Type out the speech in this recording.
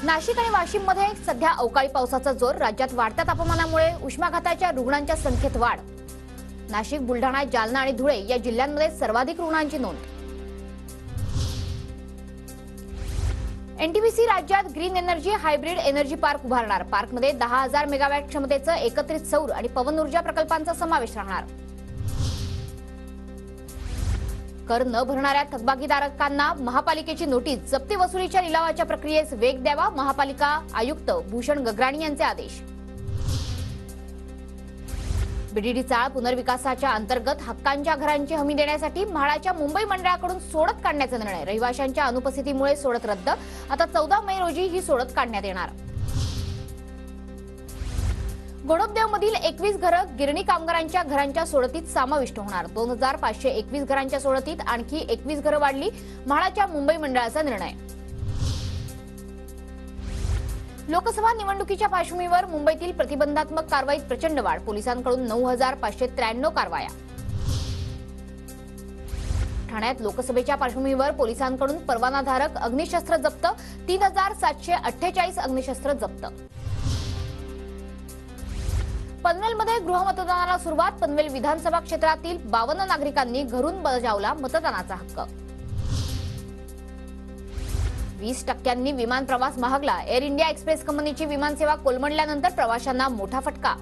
नाशिक आणि वाशिममध्ये सध्या अवकाळी पावसाचा जोर. राज्यात वाढत्या तापमानामुळे उष्माघाताच्या रुग्णांच्या संख्येत वाढ. नाशिक, बुलढाणा, जालना आणि धुळे या जिल्ह्यांमध्ये सर्वाधिक रुग्णांची नोंद. एनटीपीसी राज्यात green energy hybrid energy park उभारणार. पार्कमध्ये 10,000 मेगावॅट क्षमतेचं एकत्रित सौर आणि पवन ऊर्जा प्रकल्पांचा समावेश राहणार. कर न भरणाऱ्या थकबाकीदारांना महापालिकेची नोटीस. जप्ती वसुलीच्या लिलावाच्या प्रक्रियेस वेग द्यावा. महापालिका आयुक्त भूषण गगराणी यांचे आदेश. बीडीडी चाळ पुनर्विकासाच्या अंतर्गत हक्कांच्या घरांची हमी देण्यासाठी म्हाडाच्या मुंबई मंडळाकडून सोडत काढण्याचा निर्णय. रहिवाशांच्या अनुपस्थितीमुळे सोडत रद्द. आता 14 मे रोजी ही सोडत काढण्यात येणार. गोडबदेवमधील 21 घरं गिरणी कामगारांच्या घरांच्या सोडतीत समाविष्ट होणार. 2,521 घरांच्या सोडतीत आणखी 21 घरं वाढली. म्हाडाच्या मुंबई मंडळाचा निर्णय. लोकसभा निवडणुकीच्या पार्श्वभूमीवर मुंबईतील प्रतिबंधात्मक कारवाईत प्रचंड वाढ. पोलिसांकडून 9,593 कारवाया. ठाण्यात लोकसभेच्या पार्श्वभूमीवर पोलिसांकडून परवानाधारक अग्निशस्त्र जप्त. 3,748 अग्निशस्त्र जप्त. पनवेलमध्ये गृहमतदानाला सुरुवात. पनवेल विधानसभा क्षेत्रातील 52 नागरिकांनी घरून बजावला मतदानाचा हक्क. 20% विमान प्रवास महागला. एअर इंडिया एक्सप्रेस कंपनीची विमानसेवा कोलमडल्यानंतर प्रवाशांना मोठा फटका.